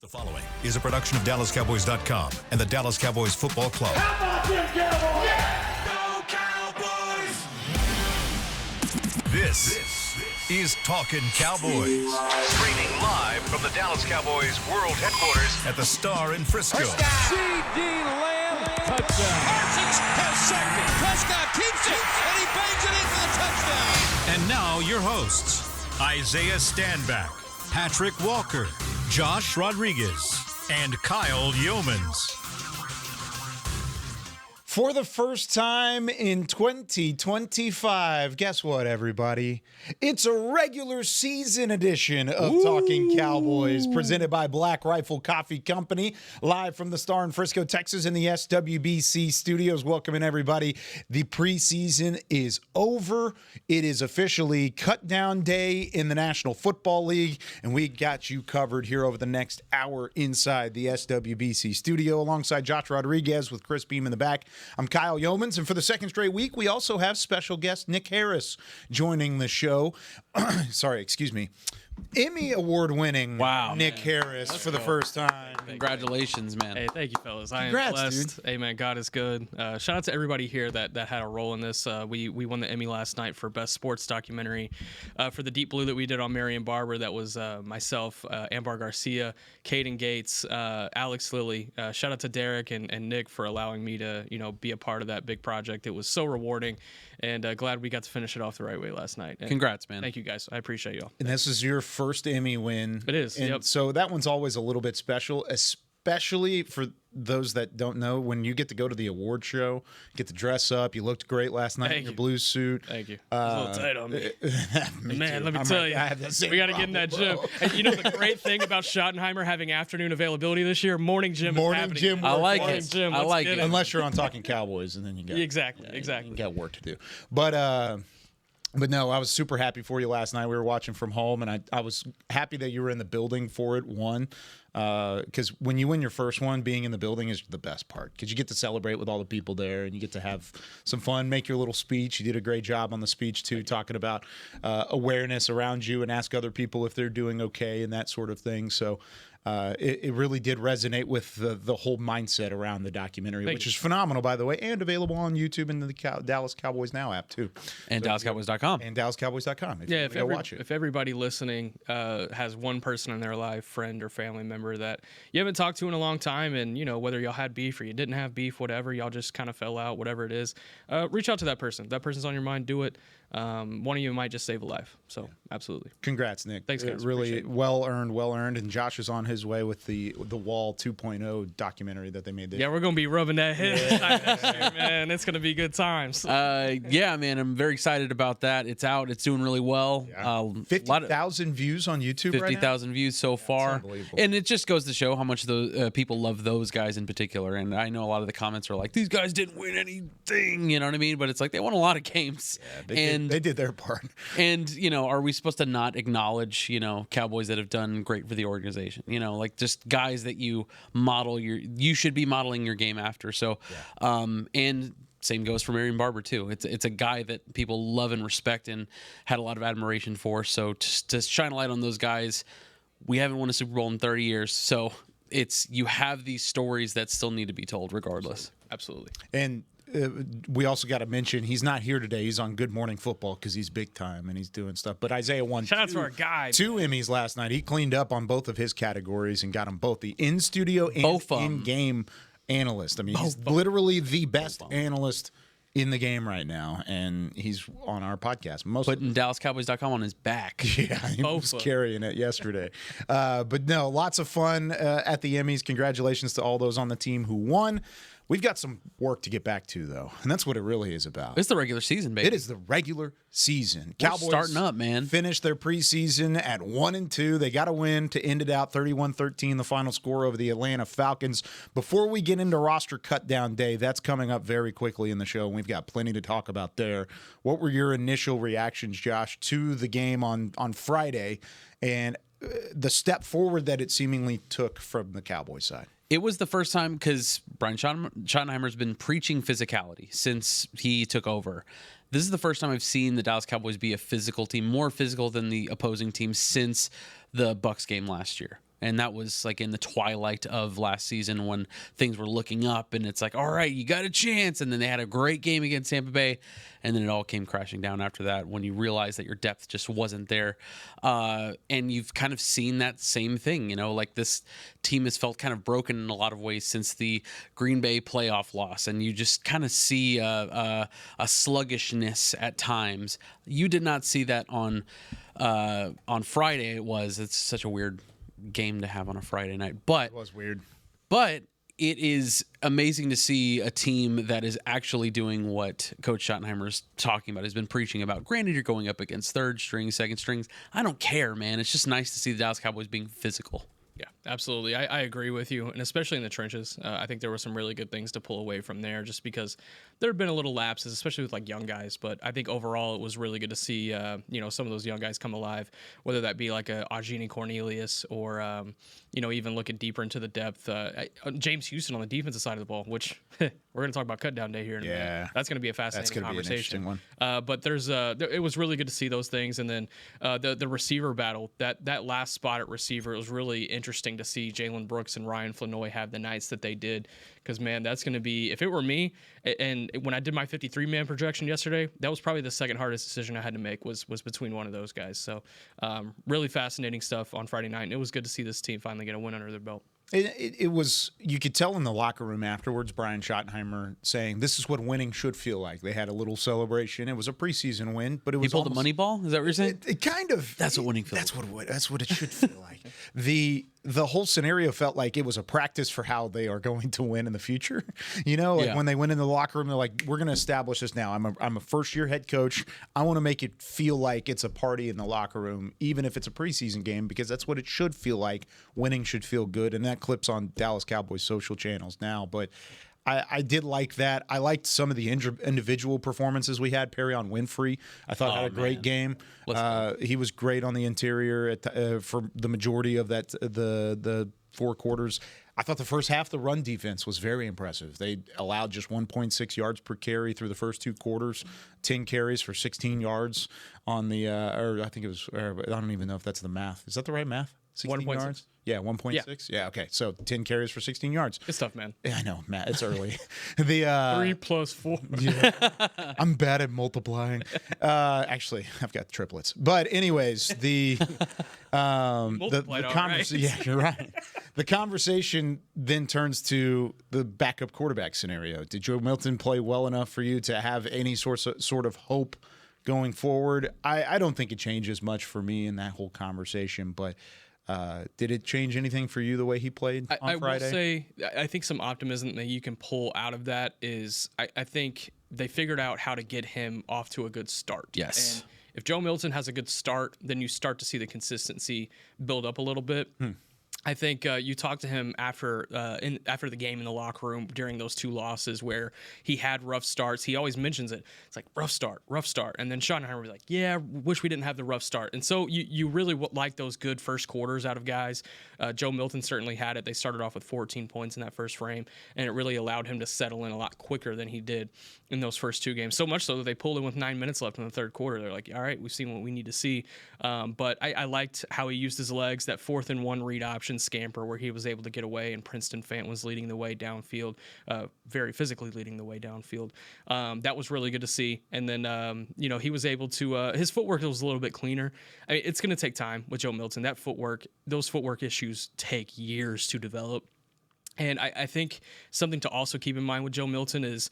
The following is a production of DallasCowboys.com and the Dallas Cowboys Football Club. How about them Cowboys? Yeah! Go Cowboys! This is Talkin Cowboys. Streaming live from the Dallas Cowboys World Headquarters at the Star in Frisco. C.D. Lamb, touchdown. Parsons has sacked it. Prescott keeps it, and he bangs it in for the touchdown. And now your hosts, Isaiah Stanback, Patrick Walker, Josh Rodriguez, and Kyle Youmans. For the first time in 2025, guess what, everybody? It's a regular season edition of Talking Cowboys, presented by Black Rifle Coffee Company, live from the Star in Frisco, Texas, in the SWBC studios. Welcoming everybody. The preseason is over. It is officially Cutdown Day in the National Football League, and we got you covered here over the next hour inside the SWBC studio, alongside Josh Rodriguez with Chris Beam in the back. I'm Kyle Youmans, and for the second straight week, we also have special guest Nick Harris joining the show. Emmy award-winning Nick Harris for the first time. Congratulations, man. Hey, thank you, fellas. Congrats, I am blessed. dude. Hey, man, God is good. Shout out to everybody here that had a role in this. We won the Emmy last night for Best Sports Documentary for the Deep Blue that we did on Marion Barber. That was myself, Ambar Garcia, Caden Gates, Alex Lilly. Shout out to Derek and Nick for allowing me to be a part of that big project. It was so rewarding, and glad we got to finish it off the right way last night. And congrats, man. Thank you, guys. I appreciate y'all. And this is your first Emmy win. It is, And yep. so that one's always a little bit special, especially for those that don't know. When you get to go to the award show, get to dress up. You looked great last night in your blue suit. Thank you. It was a little tight on me. Man, too. let me tell you, we got to get in that gym. And you know the great thing about Schottenheimer having afternoon availability this year? Morning gym is happening. Gym I like Morning it. gym, I let's like get it. Unless you're on Talking Cowboys, and then you got Exactly. you got work to do. But no, I was super happy for you last night. We were watching from home, and I was happy that you were in the building for it. Because when you win your first one, being in the building is the best part, because you get to celebrate with all the people there, and you get to have some fun, make your little speech. You did a great job on the speech, too, talking about awareness around you and ask other people if they're doing okay and that sort of thing. So it really did resonate with the whole mindset around the documentary, which is phenomenal, by the way, and available on YouTube and the Dallas Cowboys Now app, too. And DallasCowboys.com. And DallasCowboys.com. If everybody listening has one person in their life, friend or family member that you haven't talked to in a long time, and whether y'all had beef or you didn't have beef, whatever, y'all just kind of fell out, whatever it is, reach out to that person. That person's on your mind, do it. One of you might just save a life. So absolutely. Congrats, Nick. Thanks, guys. Really well earned, and Josh is on his way with the Wall 2.0 documentary that they made this. Yeah, we're gonna be rubbing that head next year, man. It's gonna be good times. Yeah, man, I'm very excited about that. It's out. It's doing really well. 50,000 views on YouTube right now? 50,000 views so far. unbelievable. And it just goes to show how much those people love those guys in particular. And I know a lot of the comments are like, these guys didn't win anything, you know what I mean? But it's like they won a lot of games. Yeah, they did their part. And, are we supposed to not acknowledge, Cowboys that have done great for the organization? Like just guys that you should be modeling your game after. So, and same goes for Marion Barber too. It's a guy that people love and respect and had a lot of admiration for. So to shine a light on those guys, we haven't won a Super Bowl in 30 years. So you have these stories that still need to be told regardless. Absolutely. And we also got to mention he's not here today. He's on Good Morning Football because he's big time and he's doing stuff. But Isaiah won Shout out to our guy, two Emmys last night. He cleaned up on both of his categories and got them both, the in-studio and in-game analyst. I mean, he's literally the best analyst in the game right now, and he's on our podcast. Putting DallasCowboys.com on his back. Yeah, he was carrying it yesterday. But no, lots of fun at the Emmys. Congratulations to all those on the team who won. We've got some work to get back to, though, and that's what it really is about. It's the regular season, baby. It is the regular season. We're Cowboys starting up, man. Finished their preseason at 1-2. They got a win to end it out, 31-13, the final score over the Atlanta Falcons. Before we get into roster cutdown day, that's coming up very quickly in the show, and we've got plenty to talk about there. What were your initial reactions, Josh, to the game on Friday and the step forward that it seemingly took from the Cowboys side? It was the first time, because Brian Schottenheimer's been preaching physicality since he took over. This is the first time I've seen the Dallas Cowboys be a physical team, more physical than the opposing team since the Bucs game last year. And that was like in the twilight of last season when things were looking up and it's like, all right, you got a chance. And then they had a great game against Tampa Bay. And then it all came crashing down after that when you realized that your depth just wasn't there. And you've kind of seen that same thing, like this team has felt kind of broken in a lot of ways since the Green Bay playoff loss. And you just kind of see a sluggishness at times. You did not see that on Friday. It's such a weird game to have on a Friday night, but It was weird. But it is amazing to see a team that is actually doing what Coach Schottenheimer's talking about, has been preaching about. Granted, you're going up against third strings, second strings. I don't care, man. It's just nice to see the Dallas Cowboys being physical. Yeah, absolutely. I agree with you, and especially in the trenches. I think there were some really good things to pull away from there, just because there have been a little lapses, especially with like young guys. But I think overall it was really good to see, some of those young guys come alive, whether that be like a Ajini Cornelius or, even looking deeper into the depth. James Houston on the defensive side of the ball, which we're going to talk about Cutdown Day here in a minute. That's going to be a fascinating conversation. Be an interesting one. But it was really good to see those things, and then the receiver battle, that last spot at receiver, it was really interesting to see Jalen Brooks and Ryan Flanoy have the nights that they did, because man, that's going to be, if it were me, and when I did my 53-man projection yesterday, that was probably the second hardest decision I had to make was between one of those guys. So really fascinating stuff on Friday night, and it was good to see this team finally get a win under their belt. It was, you could tell in the locker room afterwards, Brian Schottenheimer saying, this is what winning should feel like. They had a little celebration. It was a preseason win, but it was He pulled a money ball? Is that what you're saying? It kind of. That's what winning feels like. That's what it should feel like. The whole scenario felt like it was a practice for how they are going to win in the future. When they went in the locker room, they're like, we're going to establish this now. I'm a first-year head coach. I want to make it feel like it's a party in the locker room, even if it's a preseason game, because that's what it should feel like. Winning should feel good, and that clips on Dallas Cowboys social channels now. But I did like that. I liked some of the individual performances we had. Perrion Winfrey, I thought, had a great game. He was great on the interior for the majority of the 4 quarters. I thought the first half, the run defense was very impressive. They allowed just 1.6 yards per carry through the first 2 quarters, 10 carries for 16 yards on the, or I think it was, I don't even know if that's the math. Is that the right math? 16 yards? Yeah, 1.6. Yeah, okay. So 10 carries for 16 yards. Good stuff, man. Yeah, I know, Matt. It's early. 3 + 4. Yeah, I'm bad at multiplying. Actually, I've got triplets. But anyways, the conversation. Yeah, you're right. The conversation then turns to the backup quarterback scenario. Did Joe Milton play well enough for you to have any sort of hope going forward? I don't think it changes much for me in that whole conversation, but. Did it change anything for you the way he played on Friday? I will say, I think some optimism that you can pull out of that is I think they figured out how to get him off to a good start. Yes. And if Joe Milton has a good start, then you start to see the consistency build up a little bit. I think you talked to him after the game in the locker room during those 2 losses where he had rough starts. He always mentions it. It's like, rough start. And then Schottenheimer was like, yeah, wish we didn't have the rough start. And so you really like those good first quarters out of guys. Joe Milton certainly had it. They started off with 14 points in that first frame, and it really allowed him to settle in a lot quicker than he did in those first 2 games. So much so that they pulled him with 9 minutes left in the third quarter. They're like, all right, we've seen what we need to see. But I liked how he used his legs, that 4th and 1 read option scamper where he was able to get away, and Princeton Fant was leading the way downfield, very physically leading the way downfield. That was really good to see. And then, he was able to, his footwork was a little bit cleaner. I mean, it's going to take time with Joe Milton. Those footwork issues take years to develop. And I think something to also keep in mind with Joe Milton is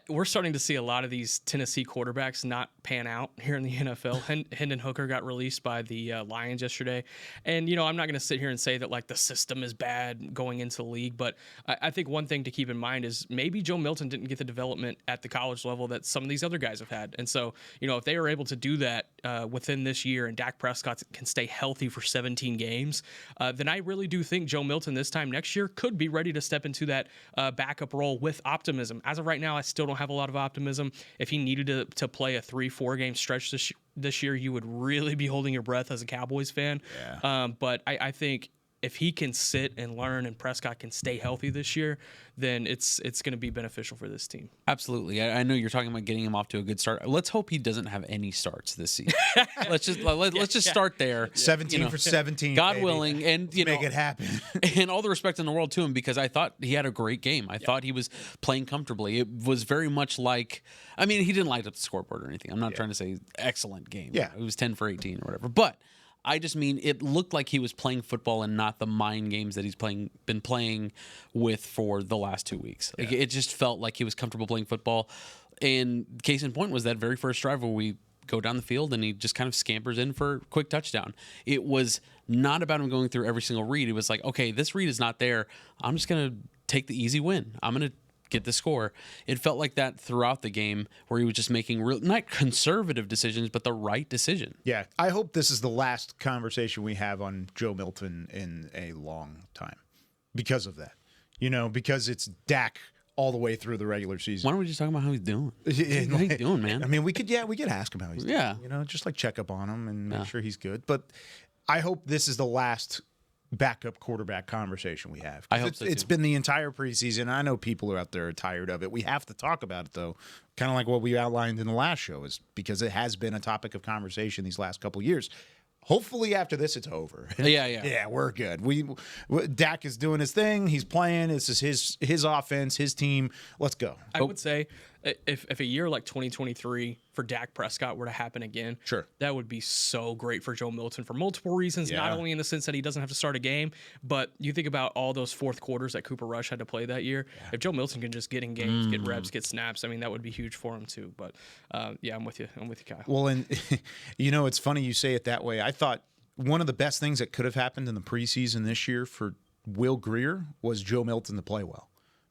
we're starting to see a lot of these Tennessee quarterbacks not pan out here in the NFL. Hendon Hooker got released by the Lions yesterday. And, I'm not going to sit here and say that, like, the system is bad going into the league. But I think one thing to keep in mind is maybe Joe Milton didn't get the development at the college level that some of these other guys have had. And so, if they are able to do that within this year and Dak Prescott can stay healthy for 17 games, then I really do think Joe Milton this time next year could be ready to step into that backup role with optimism. As of right now, I still don't have a lot of optimism. If he needed to play a 3-4 game stretch this year, you would really be holding your breath as a Cowboys fan. Yeah. But I think if he can sit and learn and Prescott can stay healthy this year, then it's going to be beneficial for this team. Absolutely. I know you're talking about getting him off to a good start. Let's hope he doesn't have any starts this season. let's just start there. 17 for 17. God baby. willing, and Make it happen. And all the respect in the world to him, because I thought he had a great game. I thought he was playing comfortably. It was very much like, I mean, he didn't light up the scoreboard or anything. I'm not trying to say excellent game. Yeah. It was 10 for 18 or whatever. But I just mean it looked like he was playing football and not the mind games that he's been playing with for the last 2 weeks. Like, it just felt like he was comfortable playing football. And case in point was that very first drive where we go down the field and he just kind of scampers in for a quick touchdown. It was not about him going through every single read. It was like, okay, this read is not there. I'm just going to take the easy win. I'm going to get the score. It felt like that throughout the game, where he was just making not conservative decisions, but the right decision. Yeah, I hope this is the last conversation we have on Joe Milton in a long time because of that. Because it's Dak all the way through the regular season. Why don't we just talk about how he's doing? How he's doing, man? I mean, we could ask him how he's doing. Yeah. Just like check up on him and make sure he's good. But I hope this is the last backup quarterback conversation we have. I hope so, it's too. been the entire preseason. I know people are out there tired of it. We have to talk about it, though, kind of like what we outlined in the last show, is because it has been a topic of conversation these last couple of years. Hopefully after this, it's over. Yeah, we're good. Dak is doing his thing. He's playing. This is his offense, his team. Let's go. I would say if a year like 2023 for Dak Prescott were to happen again, Sure. that would be so great for Joe Milton for multiple reasons, not only in the sense that he doesn't have to start a game, but you think about all those fourth quarters that Cooper Rush had to play that year. If Joe Milton can just get in games, get reps, get snaps, I mean, that would be huge for him too. But I'm with you, Kyle. Well, and it's funny you say it that way. I thought one of the best things that could have happened in the preseason this year for Will Grier was Joe Milton to play well.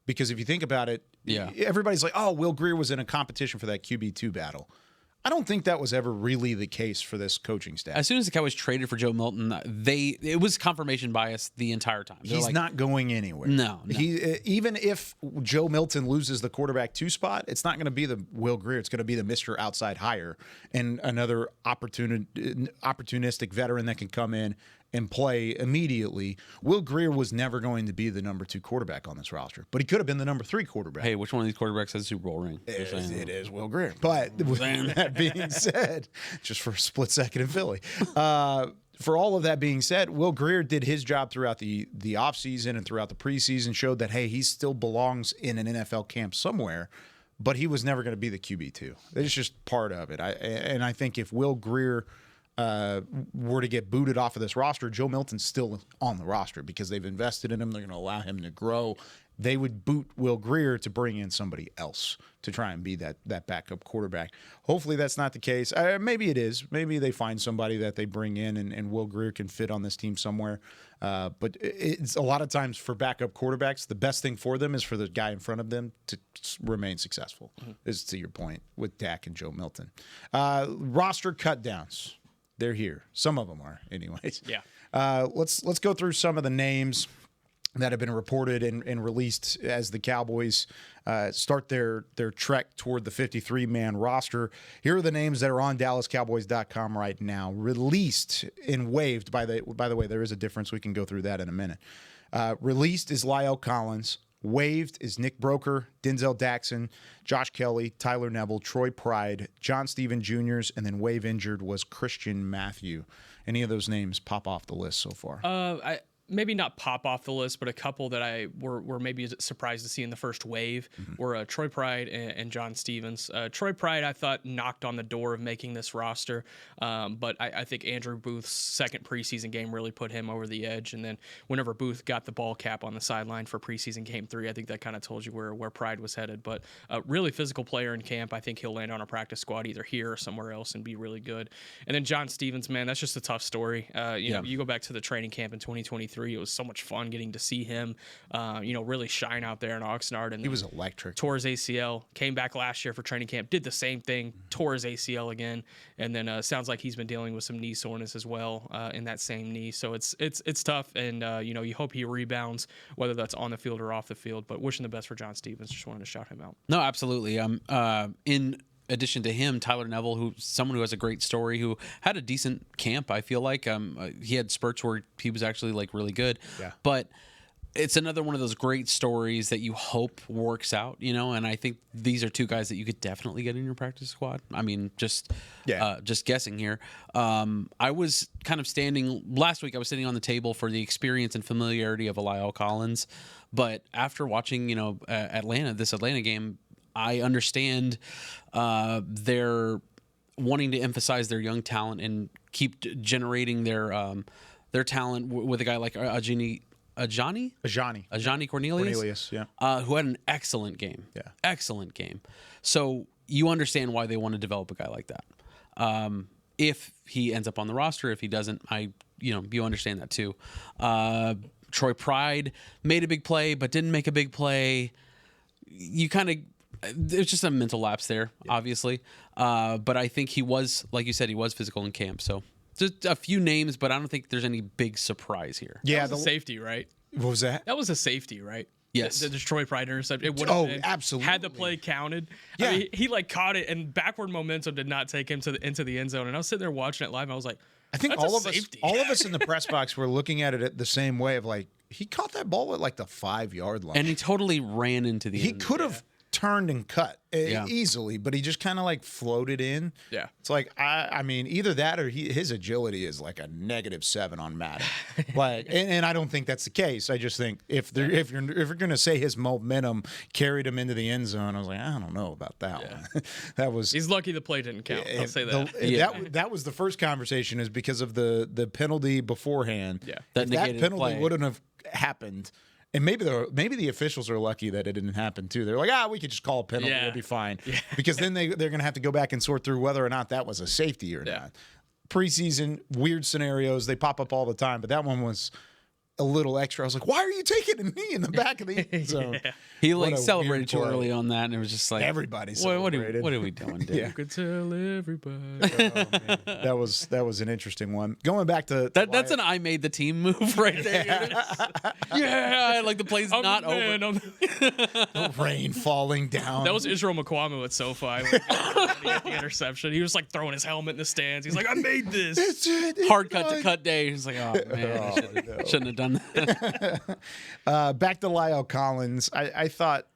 Because if you think about it, everybody's like, oh, Will Grier was in a competition for that QB2 battle. I don't think that was ever really the case for this coaching staff. As soon as the Cowboys traded for Joe Milton, it was confirmation bias the entire time. He's not going anywhere. No. Even if Joe Milton loses the quarterback 2 spot, it's not going to be the Will Grier. It's going to be the Mr. Outside hire and another opportunistic veteran that can come in and play immediately. Will Grier was never going to be the number 2 quarterback on this roster, but he could have been the number 3 quarterback. Hey, which one of these quarterbacks has a Super Bowl ring? It is Will Grier. But with that being said, just for a split second in Philly, for all of that being said, Will Grier did his job throughout the offseason and throughout the preseason, showed that, hey, he still belongs in an NFL camp somewhere, but he was never going to be the QB2. It's just part of it. I think if Will Grier were to get booted off of this roster, Joe Milton's still on the roster because they've invested in him. They're going to allow him to grow. They would boot Will Grier to bring in somebody else to try and be that backup quarterback. Hopefully that's not the case. Maybe it is. Maybe they find somebody that they bring in and Will Grier can fit on this team somewhere. But it's a lot of times for backup quarterbacks, the best thing for them is for the guy in front of them to remain successful, is to your point with Dak and Joe Milton. Roster cutdowns. They're here. Some of them are, anyways. Yeah. Let's go through some of the names that have been reported and released as the Cowboys start their trek toward the 53-man roster. Here are the names that are on DallasCowboys.com right now, released and waived. By the way, there is a difference. We can go through that in a minute. Released is Lyle Collins. Waived is Nick Broker, Denzel Daxon, Josh Kelly, Tyler Neville, Troy Pride, John Steven Jr.'s, and then waive injured was Christian Matthew. Any of those names pop off the list so far? Maybe not pop off the list, but a couple that I were maybe surprised to see in the first wave were Troy Pride and John Stevens. Troy Pride, I thought, knocked on the door of making this roster, but I think Andrew Booth's second preseason game really put him over the edge. And then whenever Booth got the ball cap on the sideline for preseason game 3, I think that kind of told you where Pride was headed. But a really physical player in camp. I think he'll land on a practice squad either here or somewhere else and be really good. And then John Stevens, man, that's just a tough story. You know, you go back to the training camp in 2023. It was so much fun getting to see him, really shine out there in Oxnard. And he was electric. Tore his ACL, came back last year for training camp, did the same thing, tore his ACL again, and then sounds like he's been dealing with some knee soreness as well in that same knee. So it's tough, and you hope he rebounds, whether that's on the field or off the field. But wishing the best for John Stevens. Just wanted to shout him out. No, absolutely. In addition to him, Tyler Neville, someone who has a great story, who had a decent camp. I feel like he had spurts where he was actually like really good. Yeah. But it's another one of those great stories that you hope works out, and I think these are two guys that you could definitely get in your practice squad. I mean, just guessing here. I was kind of last week I was sitting on the table for the experience and familiarity of Lyle Collins, but after watching, this Atlanta game, I understand they're wanting to emphasize their young talent and keep generating their talent with a guy like Ajani Cornelius, who had an excellent game. Yeah. Excellent game. So you understand why they want to develop a guy like that. If he ends up on the roster, if he doesn't, you understand that too. Troy Pride made a big play, but didn't make a big play. There's just a mental lapse there, obviously. But I think he was, like you said, he was physical in camp. So just a few names, but I don't think there's any big surprise here. Yeah, the safety, right? What was that? That was a safety, right? Yes. The Troy Pride interception. It would have been, absolutely. Had the play counted. Yeah. I mean, he caught it, and backward momentum did not take him into the end zone. And I was sitting there watching it live, and I was like, I think that's all a of us in the press box were looking at it the same way of like, he caught that ball at like the 5-yard line. And he totally ran into the end. He could have turned and cut easily, but he just kind of like floated in. Yeah. It's like, I mean, either that or his agility is like a -7 on Madden. Like, and I don't think that's the case. I just think if you're going to say his momentum carried him into the end zone, I was like, I don't know about that one. That was. He's lucky the play didn't count. I'll say that. That was the first conversation, is because of the penalty beforehand. Yeah. If that penalty wouldn't have happened. And maybe the officials are lucky that it didn't happen too. They're like, we could just call a penalty, it'll be fine. Yeah. Because then they're going to have to go back and sort through whether or not that was a safety or not. Preseason, weird scenarios, they pop up all the time, but that one was a little extra. I was like, why are you taking a knee in the back of the end zone? He celebrated too early on that, and it was just like everybody celebrated. What are we doing, dude? You could tell everybody. That was an interesting one. Going back to that's an I made the team move right there. Yeah, like the play's not over. The rain falling down. That was Israel McQuamu at SoFi when he got the interception. He was like throwing his helmet in the stands. He's like, I made this. It's hard cut to cut day. He's like, oh man, shouldn't have done that. Back to Lyle Collins. I thought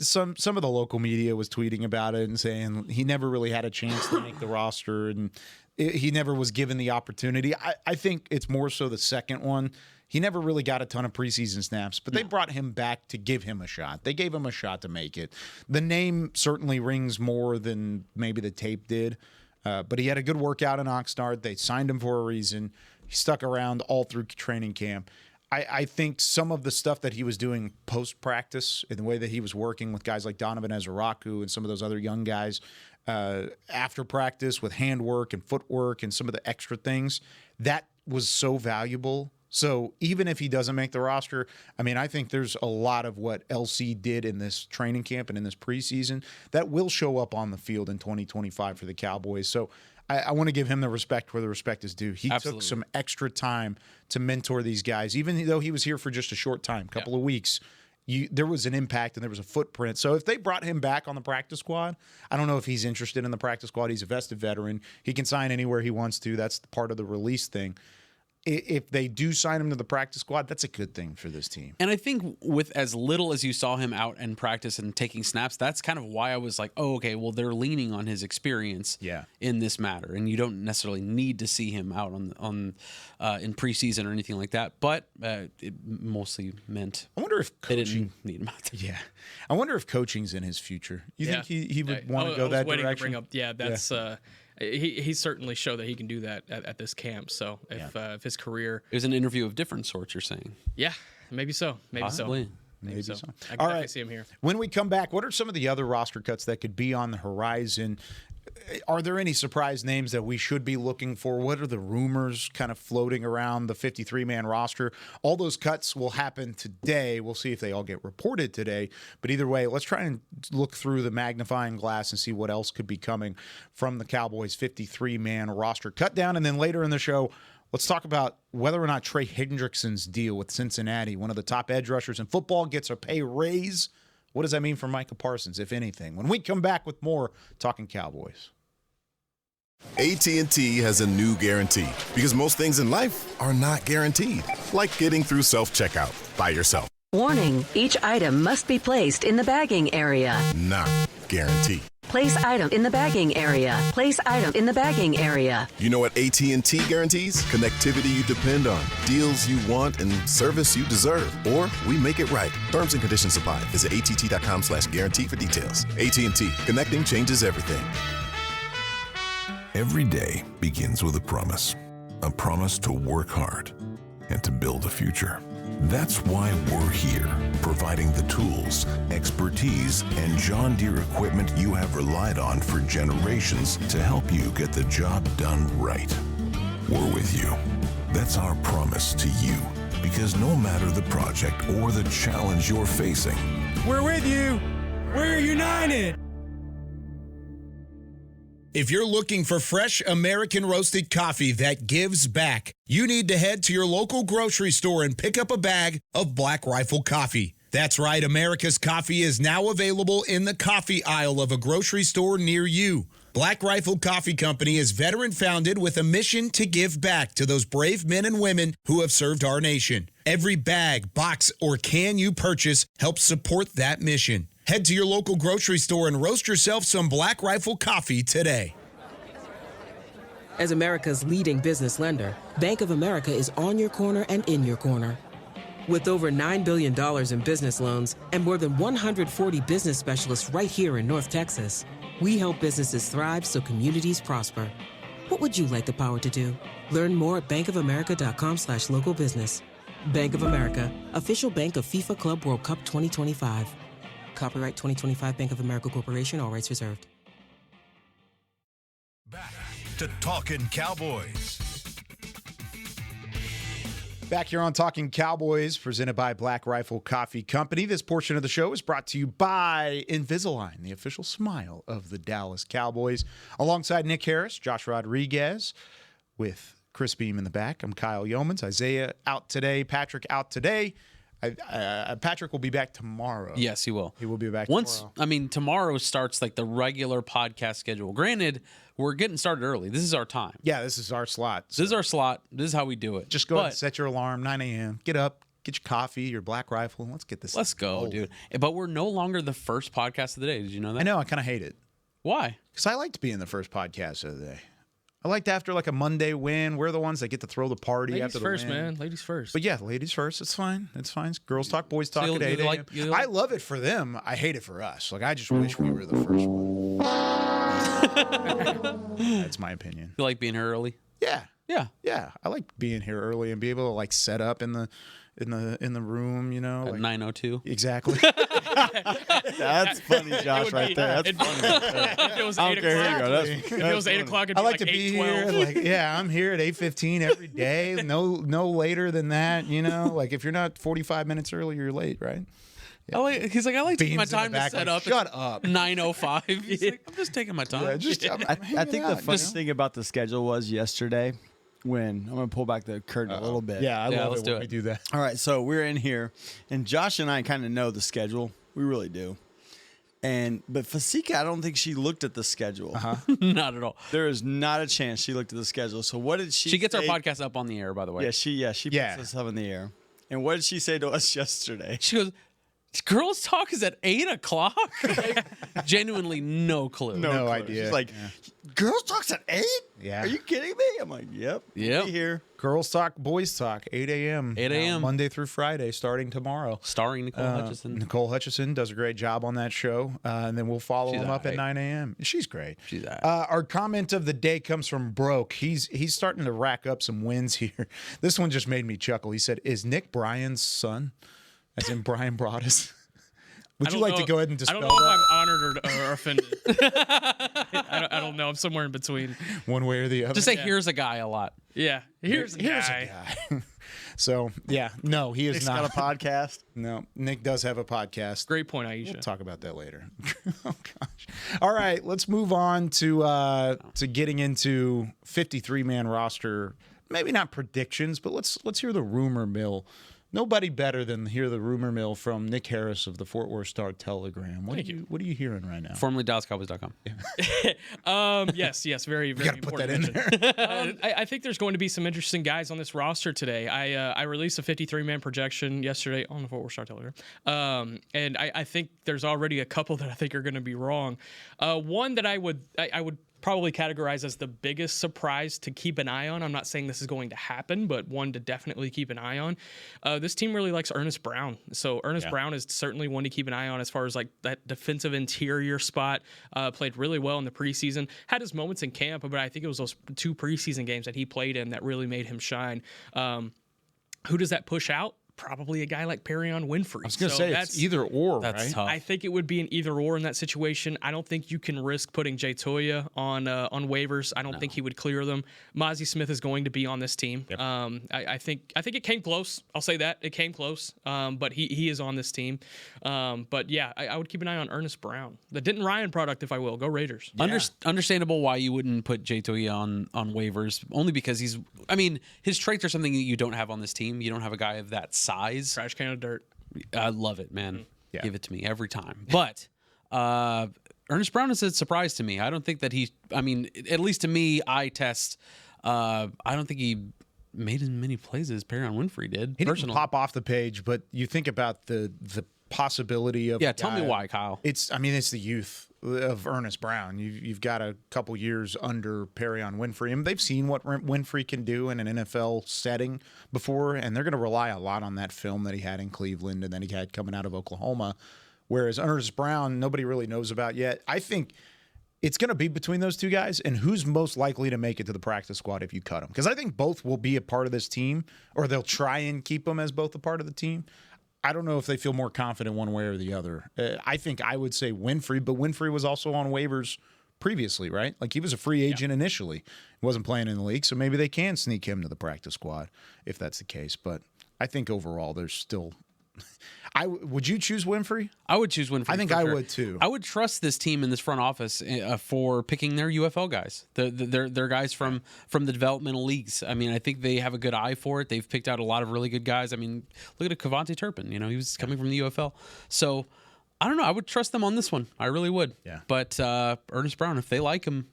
some of the local media was tweeting about it and saying he never really had a chance to make the roster, and he never was given the opportunity. I think it's more so the second one. He never really got a ton of preseason snaps, but they brought him back to give him a shot. They gave him a shot to make it. The name certainly rings more than maybe the tape did, but he had a good workout in Oxnard. They signed him for a reason. He stuck around all through training camp. I think some of the stuff that he was doing post-practice, in the way that he was working with guys like Donovan Ezeraku and some of those other young guys after practice with handwork and footwork and some of the extra things, that was so valuable. So even if he doesn't make the roster, I mean, I think there's a lot of what LC did in this training camp and in this preseason that will show up on the field in 2025 for the Cowboys. So I want to give him the respect where the respect is due. He took some extra time to mentor these guys, even though he was here for just a short time, couple of weeks. There was an impact and there was a footprint. So if they brought him back on the practice squad, I don't know if he's interested in the practice squad. He's a vested veteran. He can sign anywhere he wants to. That's part of the release thing. If they do sign him to the practice squad, that's a good thing for this team. And I think with as little as you saw him out and practice and taking snaps, that's kind of why I was like, oh, okay, well, they're leaning on his experience in this matter. And you don't necessarily need to see him out on in preseason or anything like that. But it mostly meant I wonder if they didn't need him out there. Yeah. I wonder if coaching's in his future. You think he would want to go that direction? That's he certainly showed that he can do that at this camp. So if his career, it was an interview of different sorts, you're saying? Yeah, maybe so. Possibly. Maybe so. I can definitely see him here. When we come back, what are some of the other roster cuts that could be on the horizon? Are there any surprise names that we should be looking for? What are the rumors kind of floating around the 53-man roster? All those cuts will happen today. We'll see if they all get reported today. But either way, let's try and look through the magnifying glass and see what else could be coming from the Cowboys' 53-man roster cutdown. And then later in the show, let's talk about whether or not Trey Hendrickson's deal with Cincinnati, one of the top edge rushers in football, gets a pay raise. What does that mean for Micah Parsons, if anything? When we come back with more Talking Cowboys. AT&T has a new guarantee because most things in life are not guaranteed, like getting through self-checkout by yourself. Warning, each item must be placed in the bagging area. Not guaranteed. Place item in the bagging area. Place item in the bagging area. You know what AT&T guarantees? Connectivity you depend on, deals you want, and service you deserve. Or we make it right. Terms and conditions apply. Visit att.com/guarantee for details. AT&T. Connecting changes everything. Every day begins with a promise to work hard and to build a future. That's why we're here, providing the tools, expertise, and John Deere equipment you have relied on for generations to help you get the job done right. We're with you. That's our promise to you, because no matter the project or the challenge you're facing, we're with you. We're united. If you're looking for fresh American roasted coffee that gives back, you need to head to your local grocery store and pick up a bag of Black Rifle coffee. That's right, America's coffee is now available in the coffee aisle of a grocery store near you. Black Rifle Coffee Company is veteran-founded with a mission to give back to those brave men and women who have served our nation. Every bag, box, or can you purchase helps support that mission. Head to your local grocery store and roast yourself some Black Rifle coffee today. As America's leading business lender, Bank of America is on your corner and in your corner. With over $9 billion in business loans and more than 140 business specialists right here in North Texas, we help businesses thrive so communities prosper. What would you like the power to do? Learn more at bankofamerica.com/local business. Bank of America, official bank of FIFA Club World Cup 2025. Copyright 2025 Bank of America Corporation, all rights reserved. Back to Talkin' Cowboys. Back here on Talking Cowboys, presented by Black Rifle Coffee Company. This portion of the show is brought to you by Invisalign, the official smile of the Dallas Cowboys. Alongside Nick Harris, Josh Rodriguez, with Chris Beam in the back. I'm Kyle Youmans. Isaiah out today. Patrick out today. Patrick will be back tomorrow. Yes, he will. He will be back tomorrow. Tomorrow starts like the regular podcast schedule. Granted, we're getting started early. This is our time. Yeah, this is our slot. So. This is our slot. This is how we do it. Just go ahead and set your alarm, 9 a.m. Get up, get your coffee, your Black Rifle, and let's get this. Let's go, dude. But we're no longer the first podcast of the day. Did you know that? I know. I kind of hate it. Why? Because I liked being the first podcast of the day. I liked after like a Monday win, we're the ones that get to throw the party ladies after the first, win. Man. Ladies first. But yeah, ladies first. It's fine. It's fine. Girls talk, boys talk at 8 a.m. I love it for them. I hate it for us. Like, I just wish we were the first one. That's my opinion. You like being here early? Yeah. Yeah. Yeah. I like being here early and be able to like set up in the room, you know, at like 9:02. Exactly. That's funny, Josh, right there. That's funny. If it was 8 o'clock, if it was 8 o'clock, it'd be I like like to be here. 8:12. Like, yeah, I'm here at 8:15 every day. No later than that. You know, like if you're not 45 minutes early, you're late, right? Yeah. He's like, I like taking my time to set up. Shut up. 9:05. He's like, I'm just taking my time. Yeah, I think the funniest thing about the schedule was yesterday when I'm going to pull back the curtain a little bit. Yeah, I love it when we do that. All right, so we're in here, and Josh and I kind of know the schedule. We really do. But Fasika, I don't think she looked at the schedule. Not at all. There is not a chance she looked at the schedule. So what did she? She gets say? our podcast up on the air, by the way. Yeah, she puts us up in the air. And what did she say to us yesterday? She goes, "Girls Talk is at 8 o'clock." Genuinely, no clue. No idea. She's like, "Girls Talk's at 8? Yeah. Are you kidding me?" I'm like, "Yep. Yep. Be here." Girls Talk, Boys Talk, 8 a.m. 8 a.m. Monday through Friday, starting tomorrow. Starring Nicole Hutchison. Nicole Hutchison does a great job on that show. And then we'll follow him up at 9 a.m. She's great. She's our comment of the day comes from Broke. He's starting to rack up some wins here. This one just made me chuckle. He said, "Is Nick Bryan's son?" As in Brian Broaddus. Would you like to go ahead and dispel that? I don't know if I'm honored or offended. I don't know. I'm somewhere in between. One way or the other. Just say, "Here's a guy" a lot. Yeah. Here's a guy. So, yeah. No, he is Nick's not. got a podcast. No, Nick does have a podcast. Great point, Aisha. We'll talk about that later. Oh, gosh. All right, let's move on to getting into 53-man roster. Maybe not predictions, but let's hear the rumor mill Nobody better than hear the rumor mill from Nick Harris of the Fort Worth Star-Telegram. What are you hearing right now? Formerly DallasCowboys.com. Yes, very, very gotta put that in important. I think there's going to be some interesting guys on this roster today. I released a 53-man projection yesterday on the Fort Worth Star-Telegram, and I think there's already a couple that I think are going to be wrong. One that I would probably categorize as the biggest surprise to keep an eye on. I'm not saying this is going to happen, but one to definitely keep an eye on. This team really likes Ernest Brown. So Ernest Brown is certainly one to keep an eye on as far as like that defensive interior spot. Played really well in the preseason. Had his moments in camp, but I think it was those 2 preseason games that he played in that really made him shine. Who does that push out? Probably a guy like Perion Winfrey. I was going to say it's either or, right? Tough. I think it would be an either or in that situation. I don't think you can risk putting Jay Toya on waivers. I don't think he would clear them. Mozzie Smith is going to be on this team. Yep. I think it came close. I'll say that it came close. But he is on this team. But yeah, I would keep an eye on Ernest Brown, the Denton Ryan product, if I will. Go Raiders. Yeah. Understandable why you wouldn't put Jay Toya on waivers, only because his traits are something that you don't have on this team. You don't have a guy of that size. Trash can of dirt. I love it, man. Yeah. Give it to me every time. But Ernest Brown is a surprise to me. I don't think that at least to me, eye test, I don't think he made as many plays as Perion Winfrey did. He didn't pop off the page, but you think about the possibility of tell me why, Kyle. It's the youth of Ernest Brown. You've got a couple years under Perion Winfrey, and they've seen what Winfrey can do in an NFL setting before, and they're going to rely a lot on that film that he had in Cleveland and then he had coming out of Oklahoma. Whereas Ernest Brown, nobody really knows about yet. I think it's going to be between those two guys, and who's most likely to make it to the practice squad if you cut them. Because I think both will be a part of this team, or they'll try and keep them as both a part of the team. I don't know if they feel more confident one way or the other. I think I would say Winfrey, but Winfrey was also on waivers previously, right? Like he was a free agent initially. He wasn't playing in the league, so maybe they can sneak him to the practice squad if that's the case. But I think overall there's still would you choose Winfrey? I would choose Winfrey. I think I would too. I would trust this team in this front office for picking their UFL guys. They're guys from the developmental leagues. I mean, I think they have a good eye for it. They've picked out a lot of really good guys. I mean, look at Cavante Turpin. He was coming from the UFL. So I don't know. I would trust them on this one. I really would. Yeah. But Ernest Brown, if they like him,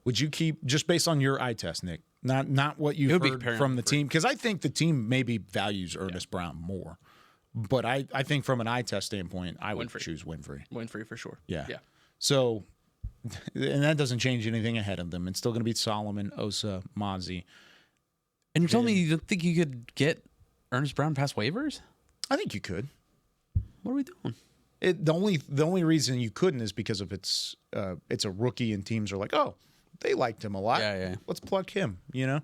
would you keep just based on your eye test, Nick? Not what you've heard from the team, because I think the team maybe values Ernest Brown more. But I think from an eye test standpoint, I would choose Winfrey. Winfrey for sure. Yeah. So, and that doesn't change anything ahead of them. It's still going to be Solomon, Osa, Mozzie. And you're telling me you don't think you could get Ernest Brown past waivers? I think you could. What are we doing? The only reason you couldn't is because of it's a rookie and teams are like, oh, they liked him a lot. Yeah. Let's pluck him. Yeah.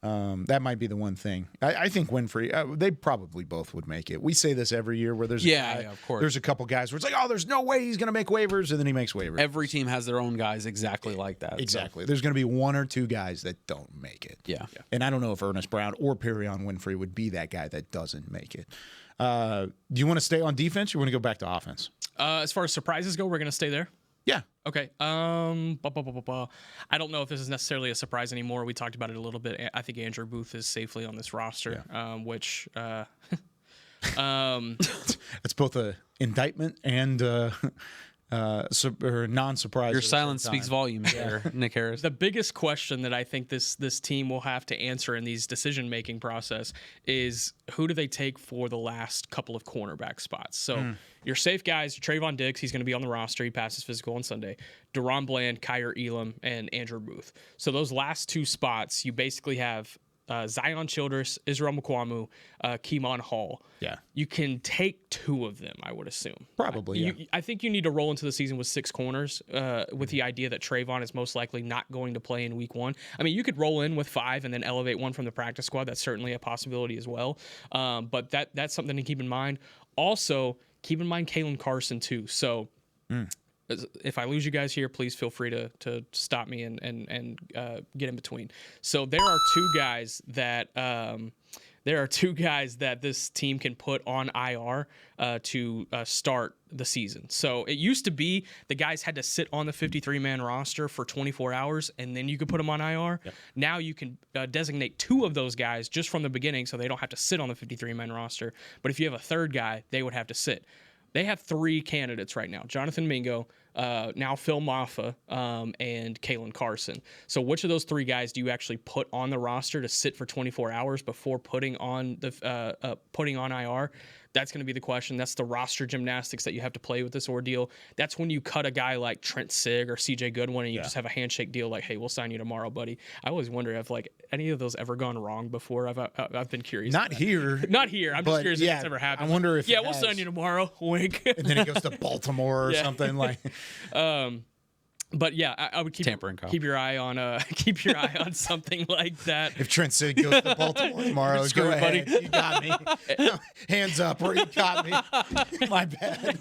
That might be the one thing. I think Winfrey, they probably both would make it. We say this every year where there's of course. There's a couple guys where it's like, oh, there's no way he's going to make waivers, and then he makes waivers. Every team has their own guys exactly like that. Exactly. So. There's going to be one or two guys that don't make it. Yeah. And I don't know if Ernest Brown or Perion Winfrey would be that guy that doesn't make it. Do you want to stay on defense or you want to go back to offense? As far as surprises go, we're going to stay there. Yeah. Okay. I don't know if this is necessarily a surprise anymore. We talked about it a little bit. I think Andrew Booth is safely on this roster, which it's both an indictment and non-surprise. Your silence speaks volumes there, Nick Harris. The biggest question that I think this team will have to answer in these decision-making process is who do they take for the last couple of cornerback spots? So your safe guys, Trayvon Diggs, he's going to be on the roster. He passes physical on Sunday. Deron Bland, Kyer Elam, and Andrew Booth. So those last two spots, you basically have Zion Childress, Israel Mukwamu, Keemon Hall. Yeah. You can take two of them, I would assume. Probably, I think you need to roll into the season with 6 corners with the idea that Trayvon is most likely not going to play in week 1. I mean, you could roll in with 5 and then elevate one from the practice squad. That's certainly a possibility as well. But that's something to keep in mind. Also, keep in mind Kalen Carson, too. So if I lose you guys here, please feel free to stop me and get in between. So there are 2 guys that there are two guys that this team can put on IR to start the season. So it used to be the guys had to sit on the 53-man roster for 24 hours, and then you could put them on IR. Yep. Now you can designate two of those guys just from the beginning, so they don't have to sit on the 53-man roster. But if you have a third guy, they would have to sit. They have three candidates right now: Jonathan Mingo, now Phil Maffa, and Kalen Carson. So which of those three guys do you actually put on the roster to sit for 24 hours before putting on IR? That's going to be the question. That's the roster gymnastics that you have to play with this ordeal. That's when you cut a guy like Trent Sig or CJ Goodwin and you just have a handshake deal like, hey, we'll sign you tomorrow, buddy. I always wonder if like any of those ever gone wrong before. I've been curious. Not here. Not here. I'm just curious if it's ever happened. I wonder if we'll sign you tomorrow. Wink. And then he goes to Baltimore or something like. But yeah, I would keep your eye on something like that. If Trent Sig goes to Baltimore tomorrow, go ahead, buddy. You got me. Hands up, or you got me. My bad.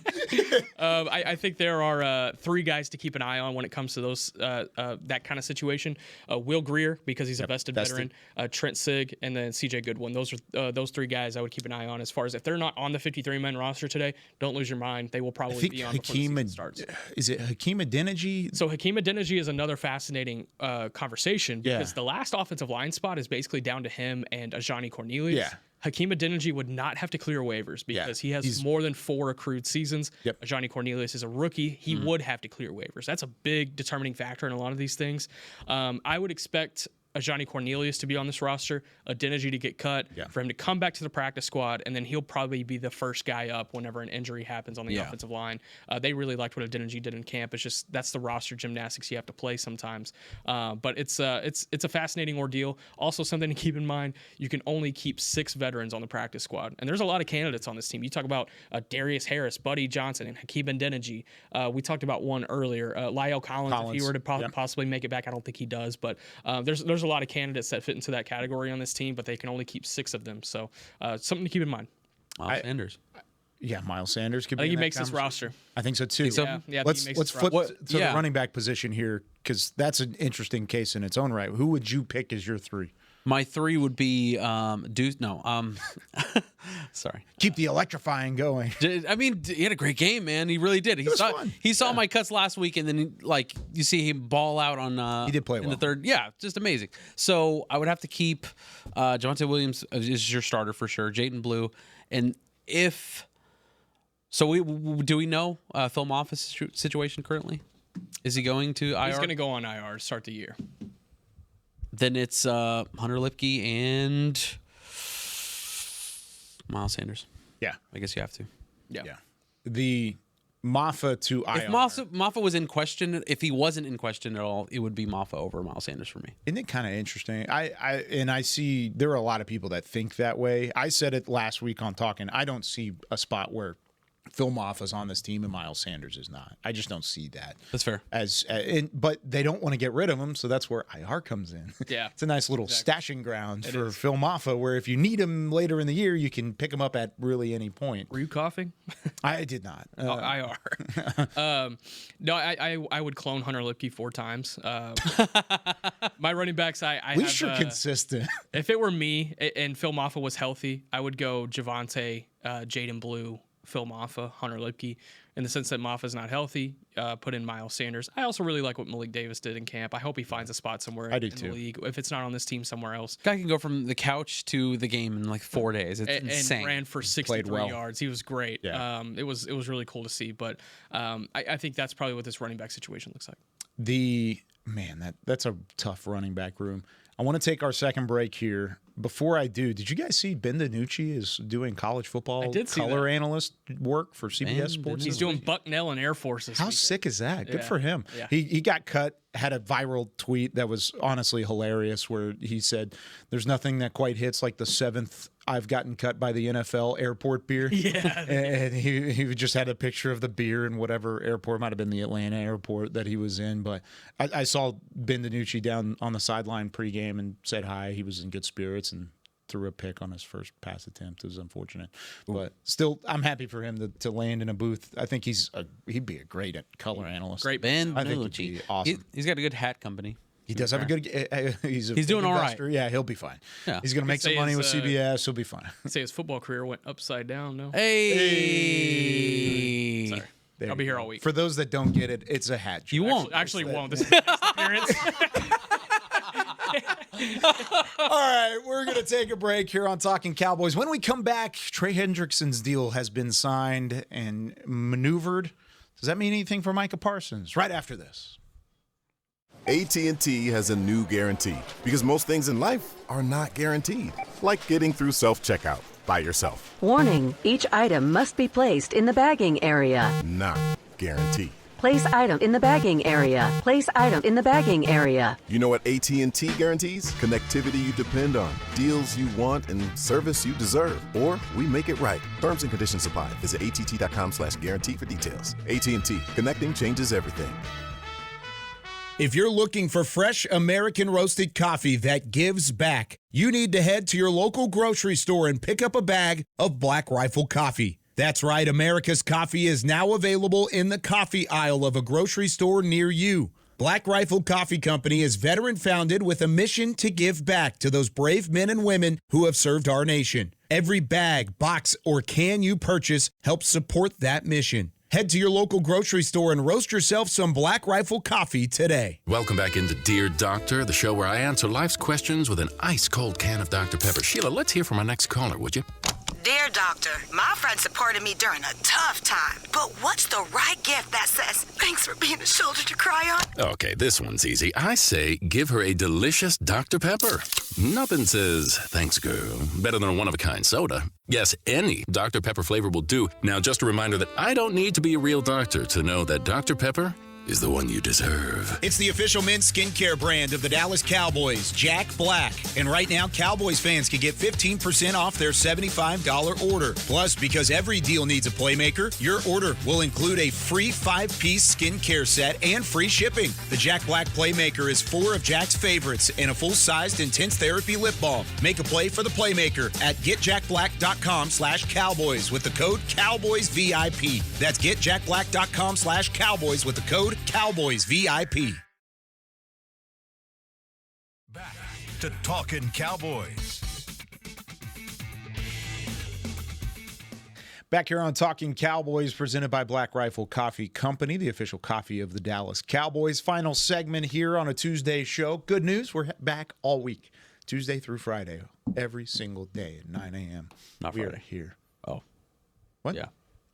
I think there are three guys to keep an eye on when it comes to those that kind of situation. Will Greer, because he's a vested veteran. Trent Sig, and then CJ Goodwin. Those are those three guys I would keep an eye on. As far as if they're not on the 53-man roster today, don't lose your mind. They will probably be on before the season starts. Is it Hakeem Adeniji? So Hakeem Adeniji is another fascinating conversation because the last offensive line spot is basically down to him and Ajani Cornelius. Yeah. Hakeem Adeniji would not have to clear waivers because he has more than 4 accrued seasons. Ajani Cornelius is a rookie. He would have to clear waivers. That's a big determining factor in a lot of these things. I would expect Ajani Cornelius to be on this roster, Adeniji to get cut, for him to come back to the practice squad, and then he'll probably be the first guy up whenever an injury happens on the offensive line. They really liked what Adeniji did in camp. It's just that's the roster gymnastics you have to play sometimes. But it's a fascinating ordeal. Also, something to keep in mind: you can only keep 6 veterans on the practice squad, and there's a lot of candidates on this team. You talk about Darius Harris, Buddy Johnson, and Hakeem Adeniji. We talked about one earlier, Lyle Collins. If he were to possibly make it back, I don't think he does, but there's a lot of candidates that fit into that category on this team, but they can only keep 6 of them. So something to keep in mind. Miles Sanders. Yeah, Miles Sanders could be. I think he makes this roster. I think so too. Let's flip to the running back position here because that's an interesting case in its own right. Who would you pick as your 3? My 3 would be Deuce. No, sorry. Keep the electrifying going. I mean, he had a great game, man. He really did. He saw my cuts last week, and then like you see him ball out on. He did play in the third. Yeah, just amazing. So I would have to keep Javonte Williams is your starter for sure. Jaden Blue, and if so, do we know Phil Moffitt's situation currently? Is he going to IR? He's going to go on IR to start the year. Then it's Hunter Lipke and Miles Sanders. Yeah. I guess you have to. Yeah. The Maffa to IR. If Maffa was in question, if he wasn't in question at all, it would be Maffa over Miles Sanders for me. Isn't it kind of interesting? I see there are a lot of people that think that way. I said it last week on Talkin. I don't see a spot where Phil Maffa's on this team and Miles Sanders is not. I just don't see that. That's fair. But they don't want to get rid of him, so that's where IR comes in. Yeah, it's a nice little stashing ground for Phil Maffa, where if you need him later in the year, you can pick him up at really any point. Were you coughing? I did not. IR. No, I would clone Hunter Lipke 4 times. My running backs, at least you're consistent. If it were me and Phil Maffa was healthy, I would go Javonte, Jaden Blue, Phil Maffa, Hunter Lipke. In the sense that Maffa's not healthy, put in Miles Sanders. I also really like what Malik Davis did in camp. I hope he finds a spot somewhere in the league. If it's not on this team, somewhere else. Guy can go from the couch to the game in like 4 days. It's insane. And ran for 63 yards. He was great. Yeah. It was really cool to see. But I think that's probably what this running back situation looks like. That's a tough running back room. I want to take our second break here. Before I do, did you guys see Ben DiNucci is doing college football color analyst work for CBS Sports? He's doing Bucknell and Air Force this How weekend. sick is that? Good for him. Yeah. He got cut, had a viral tweet that was honestly hilarious where he said, there's nothing that quite hits like the 7th I've gotten cut by the NFL airport beer. Yeah. And he just had a picture of the beer in whatever airport, might have been the Atlanta airport that he was in. But I saw Ben DiNucci down on the sideline pregame and said hi. He was in good spirits and threw a pick on his first pass attempt. It was unfortunate. But still, I'm happy for him to land in a booth. I think he'd be a great color analyst. Great Ben I think DiNucci. he'd be awesome. He's got a good hat company. He does have a good. He's doing all right. Yeah, he'll be fine. Yeah. He's going to make some money with CBS. He'll be fine. Say his football career went upside down. No. Hey. Sorry. I'll be here all week. For those that don't get it, it's a hat trick. You won't. Actually won't. This is his appearance. All right, we're going to take a break here on Talking Cowboys. When we come back, Trey Hendrickson's deal has been signed and maneuvered. Does that mean anything for Micah Parsons? Right after this. AT&T has a new guarantee because most things in life are not guaranteed, like getting through self-checkout by yourself. Warning, each item must be placed in the bagging area. Not guaranteed. Place item in the bagging area. Place item in the bagging area. You know what AT&T guarantees? Connectivity you depend on, deals you want, and service you deserve. Or we make it right. Terms and conditions apply. Visit att.com/guarantee for details. AT&T. Connecting changes everything. If you're looking for fresh American roasted coffee that gives back, you need to head to your local grocery store and pick up a bag of Black Rifle coffee. That's right, America's coffee is now available in the coffee aisle of a grocery store near you. Black Rifle Coffee Company is veteran-founded with a mission to give back to those brave men and women who have served our nation. Every bag, box, or can you purchase helps support that mission. Head to your local grocery store and roast yourself some Black Rifle coffee today. Welcome back into Dear Doctor, the show where I answer life's questions with an ice-cold can of Dr. Pepper. Sheila, let's hear from our next caller, would you? Dear Doctor, my friend supported me during a tough time, but what's the right gift that says, thanks for being a shoulder to cry on? Okay, this one's easy. I say give her a delicious Dr. Pepper. Nothing says, thanks, girl, better than a one-of-a-kind soda. Yes, any Dr. Pepper flavor will do. Now, just a reminder that I don't need to be a real doctor to know that Dr. Pepper is the one you deserve. It's the official men's skincare brand of the Dallas Cowboys, Jack Black. And right now, Cowboys fans can get 15% off their $75 order. Plus, because every deal needs a playmaker, your order will include a free 5-piece skincare set and free shipping. The Jack Black Playmaker is 4 of Jack's favorites and a full-sized intense therapy lip balm. Make a play for the playmaker at getjackblack.com/cowboys with the code CowboysVIP. That's getjackblack.com/cowboys with the code CowboysVIP. Back to Talkin' Cowboys. Back here on Talking Cowboys, presented by Black Rifle Coffee Company, the official coffee of the Dallas Cowboys. Final segment here on a Tuesday show. Good news, we're back all week, Tuesday through Friday, every single day at 9 a.m. Not we Friday. are here. Oh. What? Yeah.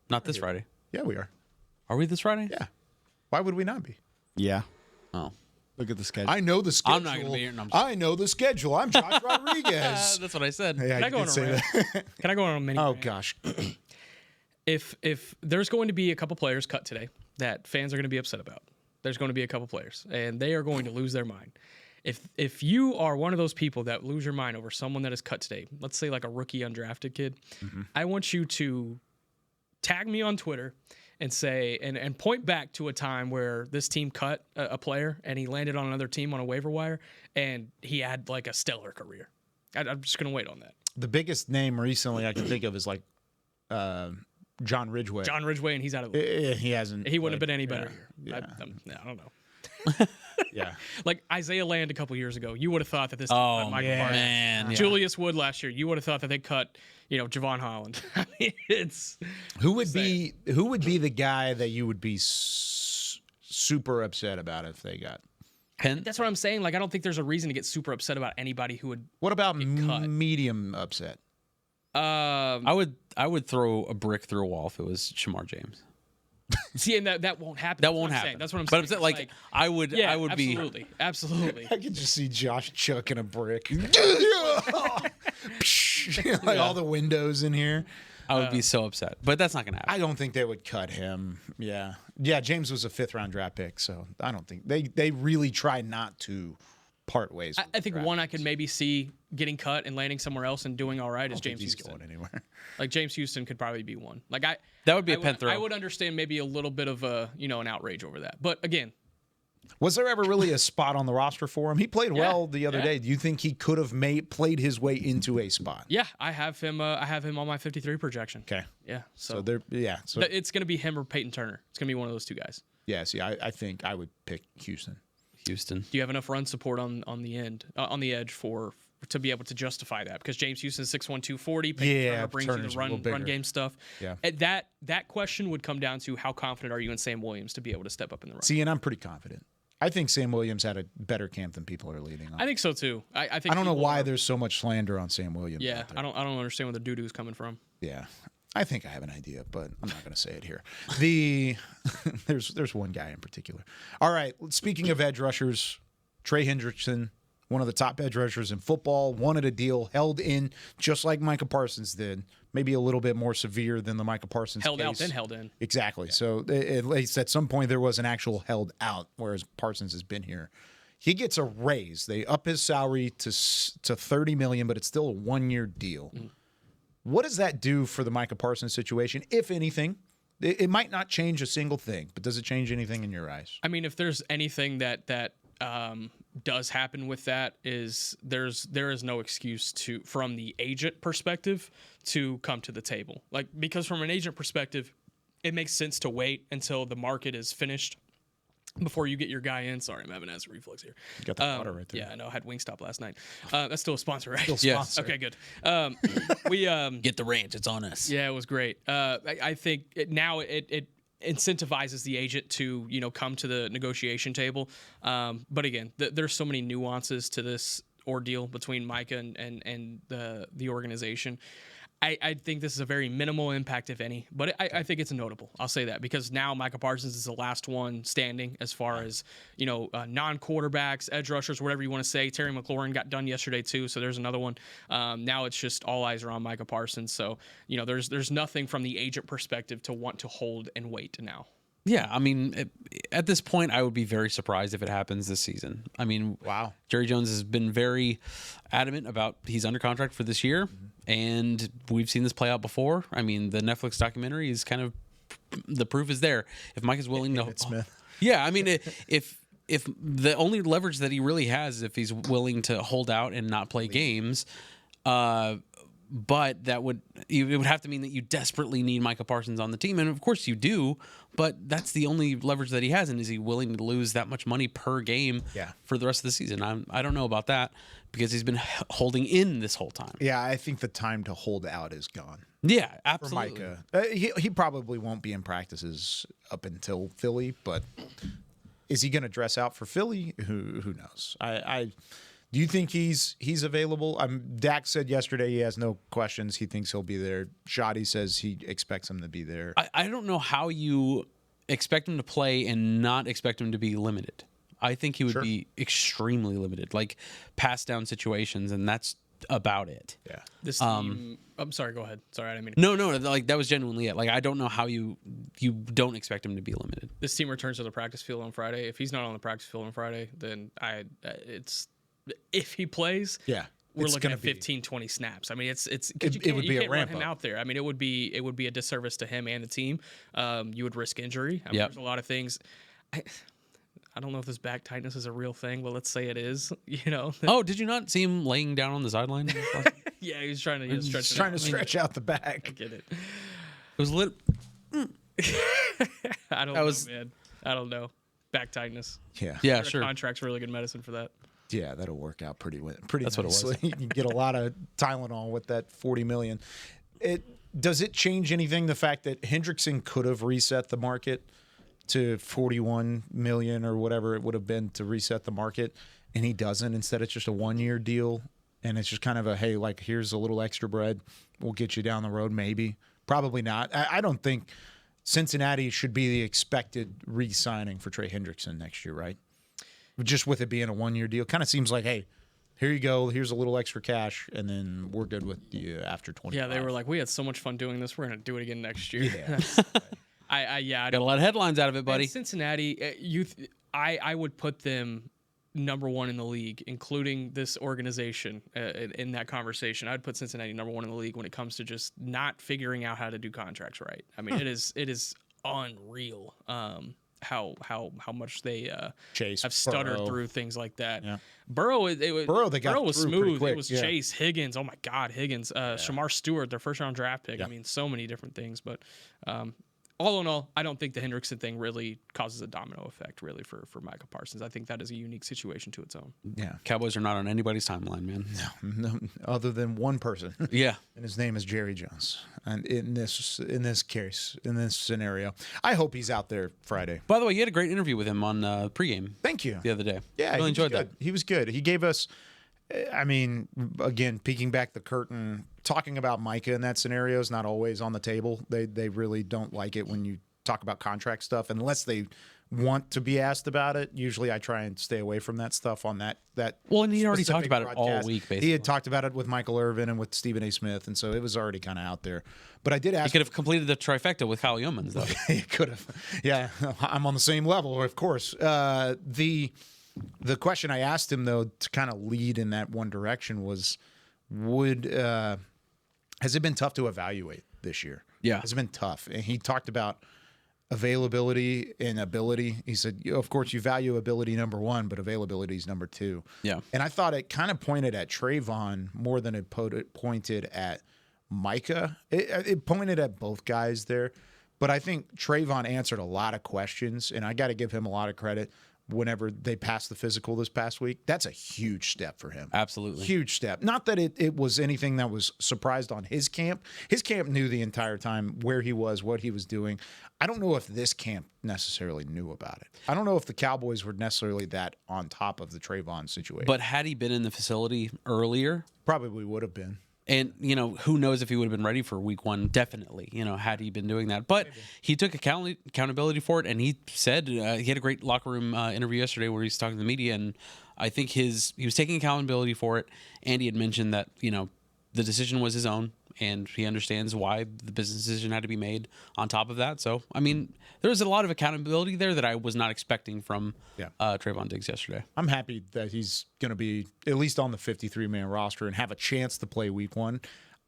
Not this Friday. Yeah, we are. Are we this Friday? Yeah. Why would we not be? Yeah. Oh. Look at the schedule. I know the schedule. I'm not going to be here. No, I know the schedule. I'm Josh Rodriguez. That's what I said. Yeah, Can I go on a rant? Can I go on a mini Oh, rant? gosh. If there's going to be a couple players cut today that fans are going to be upset about, there's going to be a couple players, and they are going to lose their mind. If you are one of those people that lose your mind over someone that is cut today, let's say like a rookie undrafted kid, I want you to tag me on Twitter and say and point back to a time where this team cut a player and he landed on another team on a waiver wire and he had like a stellar career. I'm just going to wait on that. The biggest name recently I can think of is like John Ridgeway. John Ridgeway, and he's out of the league. He hasn't. He wouldn't have been any better. Yeah. I don't know. Yeah. Like Isaiah Land a couple years ago, you would have thought that this team Oh, cut Michael yeah, Parsons. man. Yeah. Julius Wood last year, you would have thought that they cut, Javon Holland. I mean, it's Who would be the guy that you would be super upset about if they got? that's what I'm saying. Like, I don't think there's a reason to get super upset about anybody who would. What about get cut. medium upset? I would throw a brick through a wall if it was Shamar James. See, and that won't happen. That That's what won't I'm happen. saying. That's what I'm But saying. I'm saying, It's like, I would be absolutely. I could just see Josh chucking a brick. Like all the windows in here. I would be so upset. But that's not going to happen. I don't think they would cut him. Yeah. Yeah, James was a 5th-round draft pick, so I don't think they really try not to part ways. I think one I could maybe see getting cut and landing somewhere else and doing all right is James he's Houston. going anywhere. Like James Houston could probably be one. Like that would be a pen pen throw. I would understand maybe a little bit of a an outrage over that. But again, was there ever really a spot on the roster for him? He played well the other day. Do you think he could have played his way into a spot? Yeah, I have him on my 53 projection. Okay. Yeah. So So it's going to be him or Peyton Turner. It's going to be one of those two guys. Yeah. See, I think I would pick Houston. Houston. Do you have enough run support on the edge to be able to justify that? Because James Houston is 6'1", 240. Brings you the run game stuff. Yeah. That question would come down to how confident are you in Sam Williams to be able to step up in the run? See, and I'm pretty confident. I think Sam Williams had a better camp than people are leading on. I think so too. I think I don't know why there's so much slander on Sam Williams. Yeah, I don't understand where the doo-doo's coming from. Yeah. I think I have an idea, but I'm not going to say it here. There's one guy in particular. All right, speaking of edge rushers, Trey Hendrickson, one of the top edge rushers in football, wanted a deal, held in just like Micah Parsons did. Maybe a little bit more severe than the Micah Parsons held case. out, then held in. Exactly. Yeah. So at least at some point there was an actual held out, whereas Parsons has been here. He gets a raise. They up his salary to $30 million, but it's still a 1-year deal. Mm. What does that do for the Micah Parsons situation, if anything? It might not change a single thing, but does it change anything in your eyes? I mean, if there's anything that does happen with that, there is no excuse from the agent perspective to come to the table. Like, because from an agent perspective, it makes sense to wait until the market is finished before you get your guy in. Sorry, I'm having acid reflux here. You got the water right there. Yeah, I know. I had Wingstop last night. That's still a sponsor, right? Still sponsor. Okay, good. We get the ranch. It's on us. Yeah, it was great. I think it incentivizes the agent to come to the negotiation table. But again, there's so many nuances to this ordeal between Micah and the organization. I think this is a very minimal impact, if any, but I think it's notable. I'll say that because now Micah Parsons is the last one standing as far as non-quarterbacks, edge rushers, whatever you want to say. Terry McLaurin got done yesterday too, so there's another one. Now it's just all eyes are on Micah Parsons. So there's nothing from the agent perspective to want to hold and wait now. Yeah, I mean, at this point, I would be very surprised if it happens this season. I mean, wow. Jerry Jones has been very adamant about he's under contract for this year, and we've seen this play out before. I mean, the Netflix documentary is kind of the proof is there. If Mike is willing to, Smith. Yeah, I mean, if the only leverage that he really has is if he's willing to hold out and not play games. But it would have to mean that you desperately need Micah Parsons on the team. And of course you do, but that's the only leverage that he has. And is he willing to lose that much money per game for the rest of the season? I don't know about that because he's been holding in this whole time. Yeah, I think the time to hold out is gone. Yeah, absolutely. For Micah. He probably won't be in practices up until Philly, but is he going to dress out for Philly? Who knows? Do you think he's available? Dak said yesterday he has no questions. He thinks he'll be there. Shoddy says he expects him to be there. I don't know how you expect him to play and not expect him to be limited. I think he would be extremely limited, like pass down situations, and that's about it. Yeah. This team. I'm sorry. Go ahead. Sorry, I didn't mean. No. Like that was genuinely it. Like I don't know how you don't expect him to be limited. This team returns to the practice field on Friday. If he's not on the practice field on Friday, then if he plays, we're looking at 15, 20 snaps. I mean, it would be a ramp up. Him out there. I mean, it would be a disservice to him and the team. You would risk injury. I mean, there's a lot of things. I don't know if this back tightness is a real thing, but let's say it is. Oh, did you not see him laying down on the sideline? Yeah, he was trying to stretch out the back. I get it. It was lit. I don't know, man. I don't know. Back tightness. Yeah, sure. Contract's really good medicine for that. Yeah, that'll work out pretty That's nicely. What it was. You can get a lot of Tylenol with that $40 million. Does it change anything, the fact that Hendrickson could have reset the market to $41 million or whatever it would have been to reset the market, and he doesn't? Instead, it's just a 1-year deal, and it's just kind of a, hey, like, here's a little extra bread. We'll get you down the road, maybe. Probably not. I don't think Cincinnati should be the expected re-signing for Trey Hendrickson next year, right? Just with it being a 1-year deal. Kind of seems like, hey, here you go. Here's a little extra cash, and then we're good with you after 25. Yeah, they were like, we had so much fun doing this. We're going to do it again next year. Yeah. Got a lot of headlines out of it, buddy. Cincinnati, I would put them number one in the league, including this organization in that conversation. I'd put Cincinnati number one in the league when it comes to just not figuring out how to do contracts right. I mean, it is unreal. How much they have stuttered Burrow through things like that. Yeah. Burrow was smooth. Quick, it was Chase, Higgins. Oh my God, Higgins. Shamar Stewart, their first round draft pick. I mean, so many different things. But all in all, I don't think the Hendrickson thing really causes a domino effect, really, for Micah Parsons. I think that is a unique situation to its own. Yeah. Cowboys are not on anybody's timeline, man. No, other than one person. Yeah. And his name is Jerry Jones. And in this case, in this scenario, I hope he's out there Friday. By the way, you had a great interview with him on pregame. Thank you. The other day. Yeah, really enjoyed that. He was good. He gave us, I mean, again, peeking back the curtain, talking about Micah in that scenario is not always on the table. They really don't like it when you talk about contract stuff unless they want to be asked about it. Usually I try and stay away from that stuff on that. Well, and he already talked specific about it all broadcast. week, basically. He had talked about it with Michael Irvin and with Stephen A. Smith, and so it was already kind of out there. But I did ask. He could have completed the trifecta with Kyle Youmans, though. He could have. Yeah, I'm on the same level, of course. The question I asked him, though, to kind of lead in that one direction was, has it been tough to evaluate this year? Yeah. Has it been tough? And he talked about availability and ability. He said, of course, you value ability number one, but availability is number two. Yeah. And I thought it kind of pointed at Trayvon more than it pointed at Micah. It pointed at both guys there. But I think Trayvon answered a lot of questions, and I got to give him a lot of credit. Whenever they passed the physical this past week, that's a huge step for him. Absolutely. Huge step. Not that it was anything that was surprised on his camp. His camp knew the entire time where he was, what he was doing. I don't know if this camp necessarily knew about it. I don't know if the Cowboys were necessarily that on top of the Trayvon situation. But had he been in the facility earlier, probably would have been. And, who knows if he would have been ready for week one, definitely, had he been doing that. But he took accountability for it, and he said he had a great locker room interview yesterday where he's talking to the media, and I think he was taking accountability for it, and he had mentioned that, the decision was his own, and he understands why the business decision had to be made on top of that. So, I mean, there was a lot of accountability there that I was not expecting from Trayvon Diggs yesterday. I'm happy that he's going to be at least on the 53-man roster and have a chance to play week one.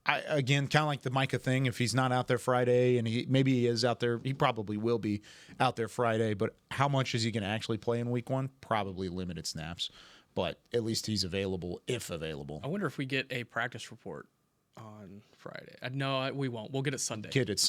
Again, kind of like the Micah thing, if he's not out there Friday, and maybe he is out there, he probably will be out there Friday, but how much is he going to actually play in week one? Probably limited snaps, but at least he's available if available. I wonder if we get a practice report on Friday. No, we won't. We'll get it Sunday. We'll get it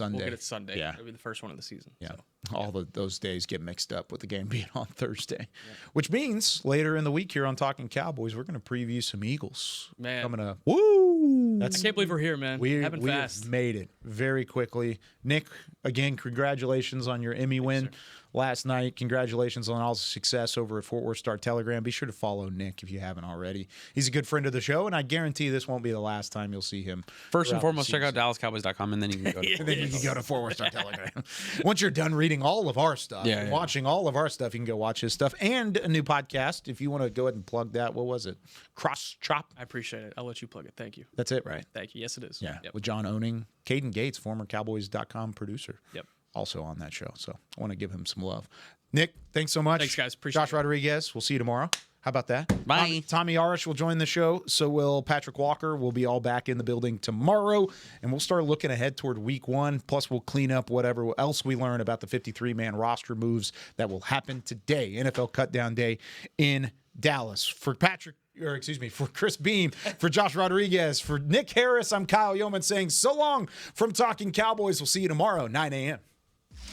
Sunday. Yeah. It'll be the first one of the season. Yeah. So. All those days get mixed up with the game being on Thursday, which means later in the week here on Talking Cowboys, we're going to preview some Eagles. Man. Coming up. Woo! I can't believe we're here, man. We fast. have made it very quickly. Nick, again, congratulations on your Emmy win last night. Congratulations on all the success over at Fort Worth Star-Telegram. Be sure to follow Nick if you haven't already. He's a good friend of the show, and I guarantee this won't be the last time you'll see him. First and foremost, check out DallasCowboys.com, and then you can go to and then you can go to Fort Worth Star-Telegram. Once you're done reading all of our stuff, watching all of our stuff, you can go watch his stuff and a new podcast. If you want to go ahead and plug that, what was it? Cross Chop? I appreciate it. I'll let you plug it. Thank you. That's it, right? Thank you. Yes, it is. Yeah, with John Owning, Caden Gates, former Cowboys.com producer. Yep. Also on that show. So I want to give him some love. Nick, thanks so much. Thanks, guys. Appreciate Josh it. Rodriguez, we'll see you tomorrow. How about that? Bye. Tommy Arish will join the show. So will Patrick Walker. We'll be all back in the building tomorrow, and we'll start looking ahead toward week one. Plus, we'll clean up whatever else we learn about the 53-man roster moves that will happen today, NFL Cutdown Day in Dallas. For Chris Beam, for Josh Rodriguez, for Nick Harris, I'm Kyle Youmans saying so long from Talking Cowboys. We'll see you tomorrow, 9 a.m.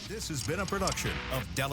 This has been a production of Dallas.